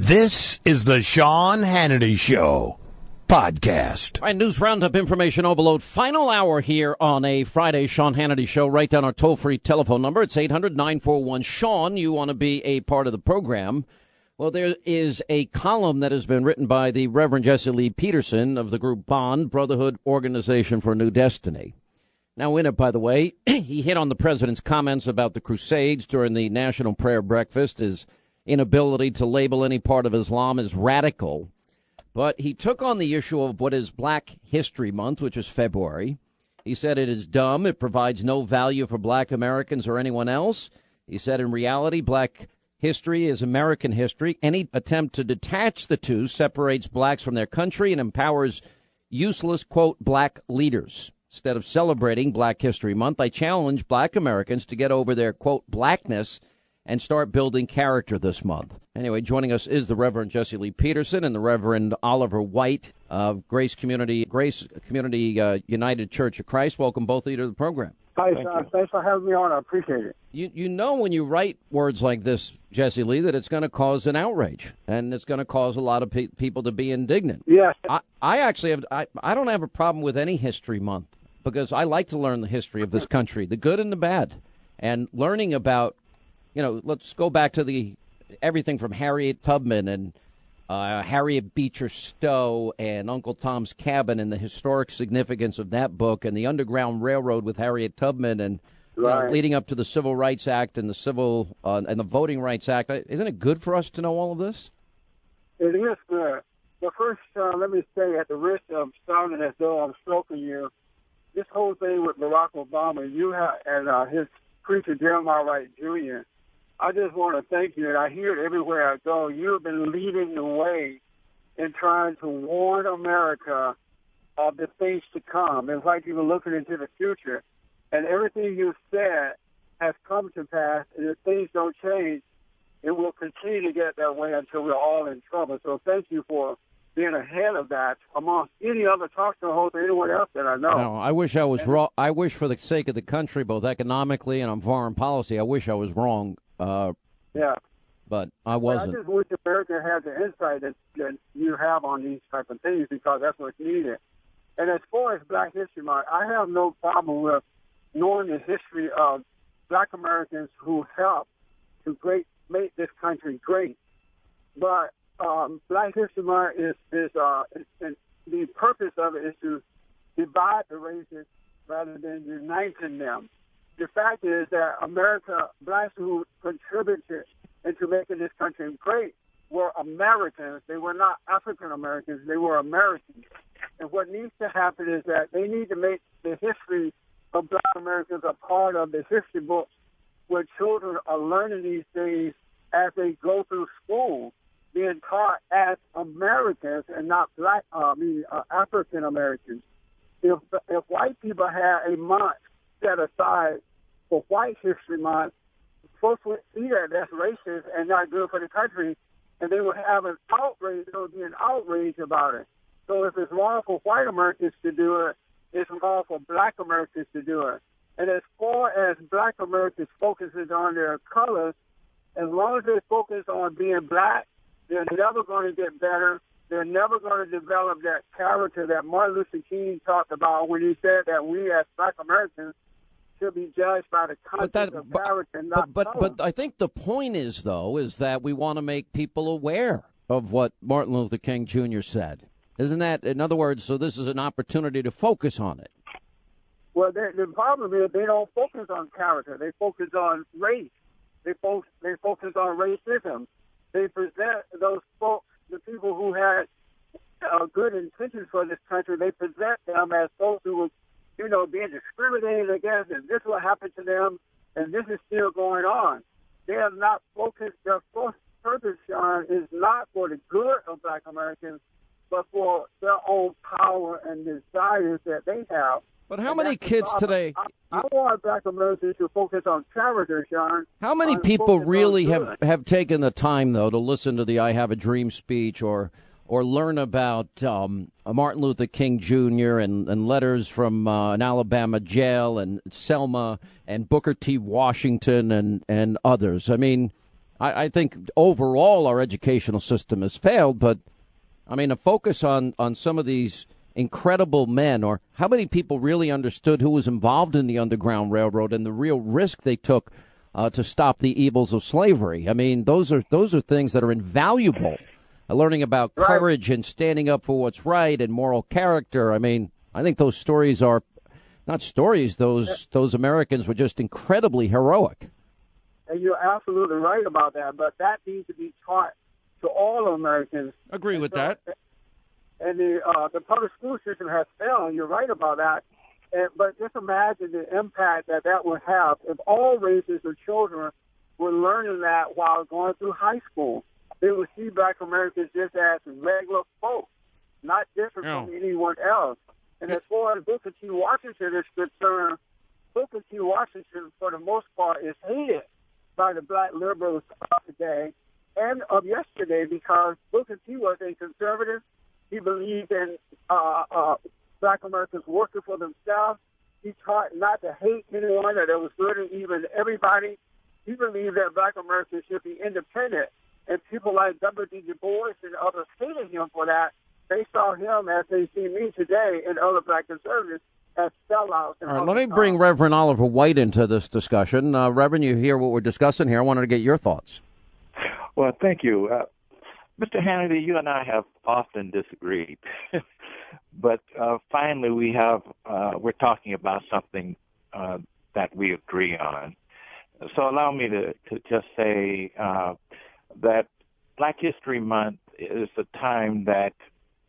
This is the Sean Hannity Show podcast. All right, news roundup, information overload. Final hour here on a Friday Sean Hannity Show. Write down our toll-free telephone number. It's 800-941-SEAN. You want to be a part of the program. Well, there is a column that has been written by the Reverend Jesse Lee Peterson of the group Bond, Brotherhood Organization for a New Destiny. Now, in it, by the way, he hit on the president's comments about the Crusades during the National Prayer Breakfast, his inability to label any part of Islam as radical. But he took on the issue of what is Black History Month, which is February. He said it is dumb. It provides no value for black Americans or anyone else. He said in reality, black history is American history. Any attempt to detach the two separates blacks from their country and empowers useless, quote, black leaders. Instead of celebrating Black History Month, I challenge black Americans to get over their, quote, blackness and start building character this month. Anyway, joining us is the Reverend Jesse Lee Peterson and the Reverend Oliver White of Grace Community United Church of Christ. Welcome both of you to the program. Hi, Sean. Thanks for having me on. I appreciate it. You know when you write words like this, Jesse Lee, that it's going to cause an outrage, and it's going to cause a lot of people to be indignant. Yes. I actually have. I don't have a problem with any history month because I like to learn the history of this country, the good and the bad, and learning about, let's go back to everything from Harriet Tubman and Harriet Beecher Stowe and Uncle Tom's Cabin and the historic significance of that book and the Underground Railroad with Harriet Tubman and leading up to the Civil Rights Act and the Voting Rights Act. Isn't it good for us to know all of this? It is good. But first, let me say, at the risk of sounding as though I'm stroking you, this whole thing with Barack Obama, and his preacher Jeremiah Wright Jr., I just want to thank you, and I hear it everywhere I go. You've been leading the way in trying to warn America of the things to come. It's like you were looking into the future, and everything you said has come to pass, and if things don't change, it will continue to get that way until we're all in trouble. So thank you for being ahead of that amongst any other talk show host or anyone else that I know. No, I wish I was wrong. I wish for the sake of the country, both economically and on foreign policy, I wish I was wrong. Yeah. But I wasn't. I just wish America had the insight that you have on these type of things because that's what's needed. And as far as Black History Month, I have no problem with knowing the history of black Americans who helped to make this country great. But Black History Month is the purpose of it is to divide the races rather than uniting them. The fact is that blacks who contributed into making this country great were Americans. They were not African Americans. They were Americans. And what needs to happen is that they need to make the history of black Americans a part of the history books where children are learning these things as they go through school, being taught as Americans and not African Americans. If white people had a month set aside for White History Month, folks would see that that's racist and not good for the country, and they would have an outrage. There would be an outrage about it. So if it's wrong for white Americans to do it, it's wrong for black Americans to do it. And as far as black Americans focusing on their colors, as long as they focus on being black, they're never going to get better. They're never going to develop that character that Martin Luther King talked about when he said that we as black Americans should be judged by the content of character, not color. But I think the point is, though, is that we want to make people aware of what Martin Luther King Jr. said. Isn't that, in other words, so this is an opportunity to focus on it? Well, the problem is they don't focus on character. They focus on race. They focus on racism. They present those folks, the people who had good intentions for this country, they present them as folks who were, being discriminated against, and this is what happened to them, and this is still going on. They are not focused. Their purpose, Sean, is not for the good of black Americans, but for their own power and desires that they have. But how many kids today? I want black Americans to focus on character, Sean. How many people really have taken the time, though, to listen to the I Have a Dream speech or learn about Martin Luther King Jr. and letters from an Alabama jail and Selma and Booker T. Washington and others? I mean, I think overall our educational system has failed, but I mean, a focus on some of these incredible men, or how many people really understood who was involved in the Underground Railroad and the real risk they took to stop the evils of slavery. I mean, those are things that are invaluable. Learning about courage and standing up for what's right and moral character. I mean, I think those stories are not stories. Those Americans were just incredibly heroic. And you're absolutely right about that. But that needs to be taught to all Americans. Agree with that. And the public school system has failed. You're right about that. But just imagine the impact that would have if all races of children were learning that while going through high school. They would see Black Americans just as regular folks, not different from anyone else. And as far as Booker T. Washington is concerned, Booker T. Washington, for the most part, is hated by the Black liberals of today and of yesterday because Booker T. was a conservative. He believed in Black Americans working for themselves. He taught not to hate anyone, that it was good and even everybody. He believed that Black Americans should be independent. And people like W.D. Du Bois and others hated him for that. They saw him, as they see me today, and other Black conservatives, as sellouts. All right, let me bring Reverend Oliver White into this discussion. Reverend, you hear what we're discussing here. I wanted to get your thoughts. Well, thank you. Mr. Hannity, you and I have often disagreed. But finally we're talking about something that we agree on. So allow me to just say that Black History Month is a time that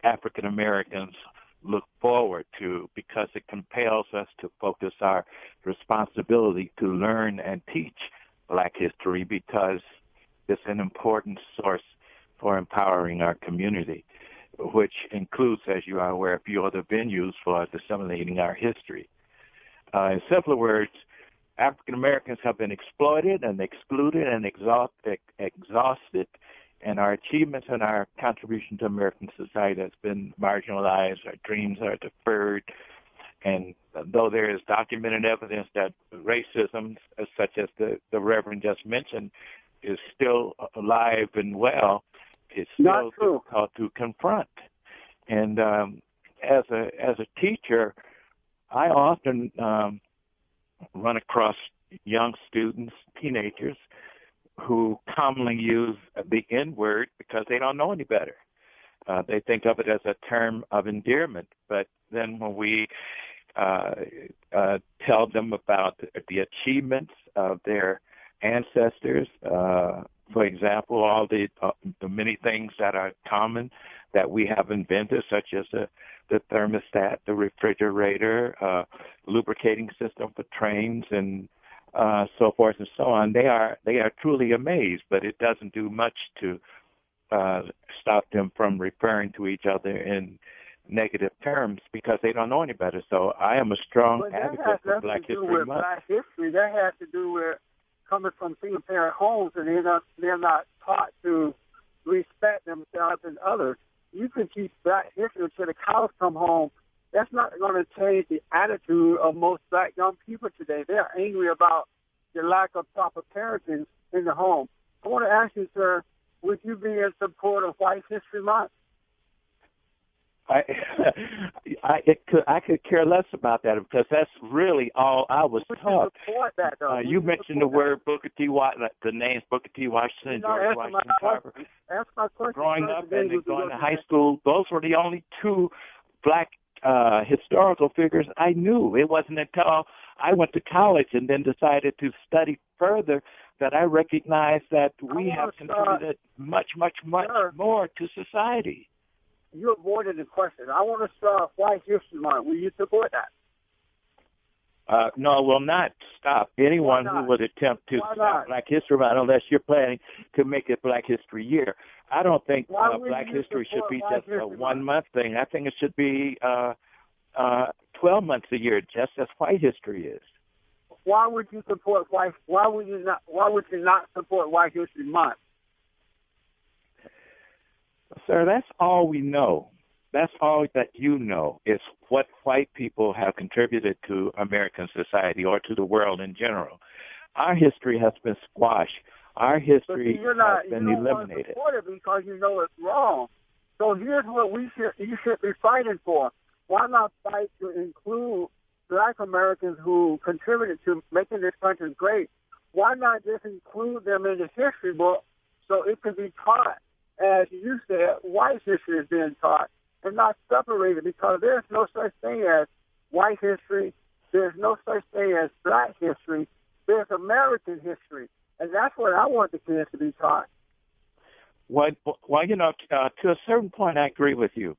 African Americans look forward to because it compels us to focus our responsibility to learn and teach Black history because it's an important source for empowering our community, which includes, as you are aware, a few other venues for disseminating our history. In simpler words, African Americans have been exploited and excluded and exhausted, and our achievements and our contribution to American society has been marginalized. Our dreams are deferred, and though there is documented evidence that racism, such as the Reverend just mentioned, is still alive and well, it's still difficult to confront. And as a teacher, I often run across young students, teenagers, who commonly use the N-word because they don't know any better. They think of it as a term of endearment. But then when we tell them about the achievements of their ancestors, for example, all the many things that are common that we have invented, such as the thermostat, the refrigerator, lubricating system for trains, and so forth and so on. They are truly amazed, but it doesn't do much to stop them from referring to each other in negative terms because they don't know any better. So I am a strong advocate for Black History Month. Black history, that has to do with coming from single-parent homes, and they're not taught to respect themselves and others. You can teach Black history until the cows come home. That's not going to change the attitude of most Black young people today. They're angry about the lack of proper parenting in the home. I want to ask you, sir, would you be in support of White History Month? I could care less about that because that's really all I was taught. You mentioned the word Booker T. Washington, the names Booker T. Washington, George Washington Carver. Growing up and going to high school, those were the only two Black historical figures I knew. It wasn't until I went to college and then decided to study further that I recognized that we have contributed much more to society. You avoided the question. I want to start White History Month. Will you support that? No, I will not stop anyone who would attempt to stop Black History Month unless you're planning to make it Black History Year. I don't think Black History should be just a one-month thing. I think it should be 12 months a year, just as White History is. Why would you support White? Why would you not support White History Month? Sir, that's all we know. That's all that you know is what white people have contributed to American society or to the world in general. Our history has been squashed Our But history see, you're not, has you been don't want to eliminated. support it because you know it's wrong. So here's what you should be fighting for. Why not fight to include Black Americans who contributed to making this country great? Why not just include them in the history book so it can be taught, as you said, white history is being taught, and not separated, because there's no such thing as white history. There's no such thing as Black history. There's American history, and that's what I want the kids to be taught. Well, to a certain point, I agree with you.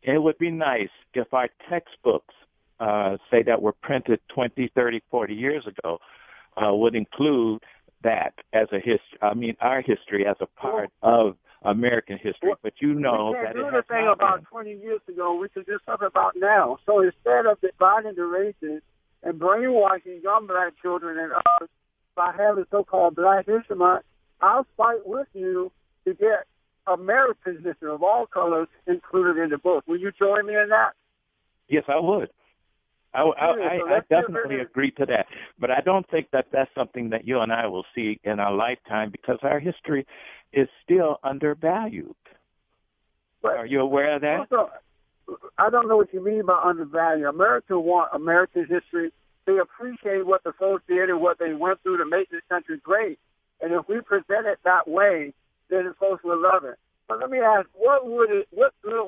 It would be nice if our textbooks, say that were printed 20, 30, 40 years ago, would include that as a history. Our history as a part of American history. But you know that it has not been. We can't do the thing about 20 years ago. We can do something about now. So instead of dividing the races and brainwashing young Black children and others by having so-called Black History Month, I'll fight with you to get American history of all colors included in the book. Will you join me in that? Yes, I would. I definitely agree to that. But I don't think that that's something that you and I will see in our lifetime, because our history is still undervalued. But are you aware of that? Also, I don't know what you mean by undervalued. America want American history. They appreciate what the folks did and what they went through to make this country great. And if we present it that way, then the folks will love it. But let me ask, what good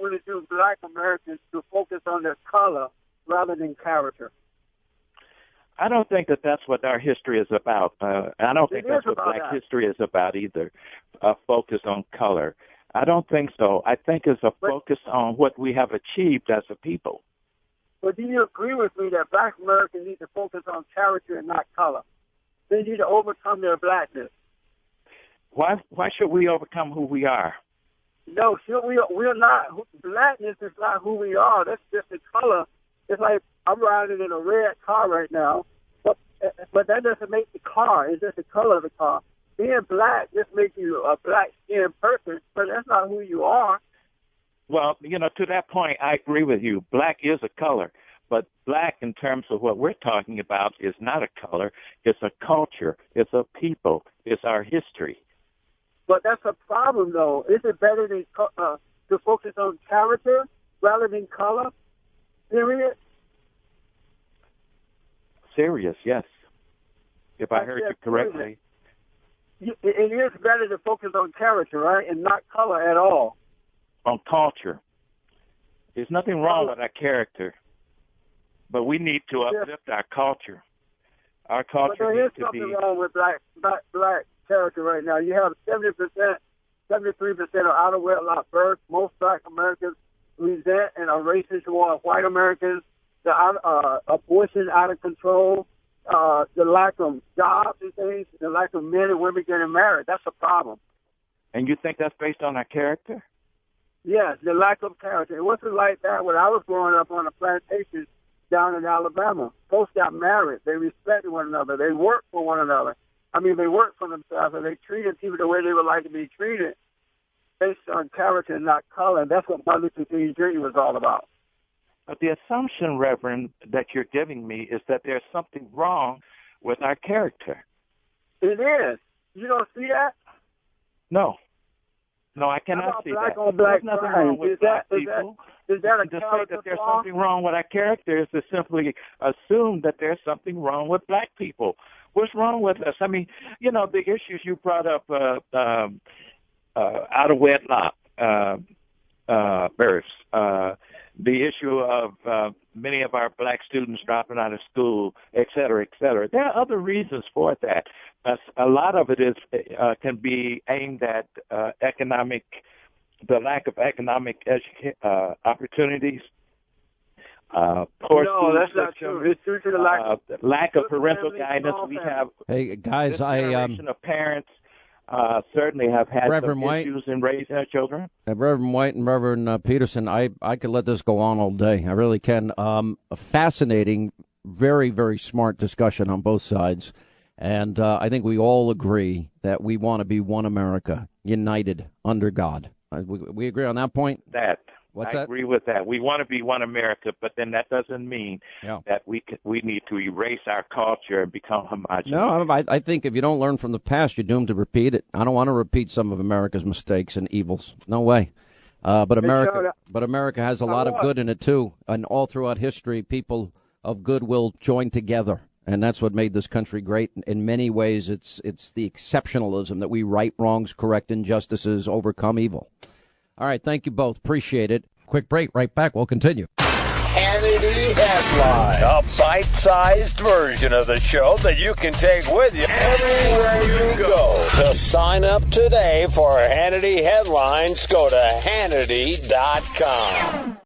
would it do Black Americans to focus on their color rather than character? I don't think that that's what our history is about. I don't think that's what Black history is about either, a focus on color. I don't think so. I think it's a focus on what we have achieved as a people. But do you agree with me that Black Americans need to focus on character and not color? They need to overcome their blackness. Why should we overcome who we are? No, we're not. Blackness is not who we are. That's just the color. It's like I'm riding in a red car right now, but that doesn't make the car. It's just the color of the car. Being Black just makes you a black-skinned person, but that's not who you are. Well, to that point, I agree with you. Black is a color, but Black in terms of what we're talking about is not a color. It's a culture. It's a people. It's our history. But that's a problem, though. Is it better to focus on character rather than color? Period? Serious, yes. If I heard you correctly. It is better to focus on character, right, and not color at all. On culture. There's nothing wrong with our character, but we need to uplift our culture. Our culture needs to be. But there is something wrong with black character right now. You have 70%, 73% of out of wedlock births. Most Black Americans resent and are racist toward white Americans. The abortion out of control. The lack of jobs and things. The lack of men and women getting married. That's a problem. And you think that's based on our character? Yes, the lack of character. It wasn't like that when I was growing up on a plantation down in Alabama. Folks got married. They respected one another. They worked for one another. They worked for themselves, and they treated people the way they would like to be treated based on character and not color. And that's what Martin Luther King Jr. was all about. But the assumption, Reverend, that you're giving me is that there's something wrong with our character. It is. You don't see that? No, I cannot see that. There's nothing wrong with Black people. Is that a to say that there's something wrong with our character is to simply assume that there's something wrong with Black people. What's wrong with us? The issues you brought up, out of wedlock births, the issue of many of our Black students dropping out of school, et cetera, et cetera. There are other reasons for that. A lot of it can be aimed at the lack of economic opportunities. Poor no, that's not true. It's due to the lack of parental guidance. We have guys, this generation of parents certainly have had Reverend some White, issues in raising their children. Reverend White and Reverend Peterson, I could let this go on all day. I really can. A fascinating, very, very smart discussion on both sides. And I think we all agree that we want to be one America, united under God. We agree on that point? What's I that? agree with that. We want to be one America, but then that doesn't mean that we need to erase our culture and become homogenous. No, I think if you don't learn from the past, you're doomed to repeat it. I don't want to repeat some of America's mistakes and evils. No way. But America has a lot of good in it too, and all throughout history, people of good will join together, and that's what made this country great. In many ways, it's the exceptionalism that we right wrongs, correct injustices, overcome evil. All right, thank you both. Appreciate it. Quick break. Right back. We'll continue. Hannity Headline, a bite-sized version of the show that you can take with you everywhere you go. To sign up today for Hannity Headlines, go to Hannity.com.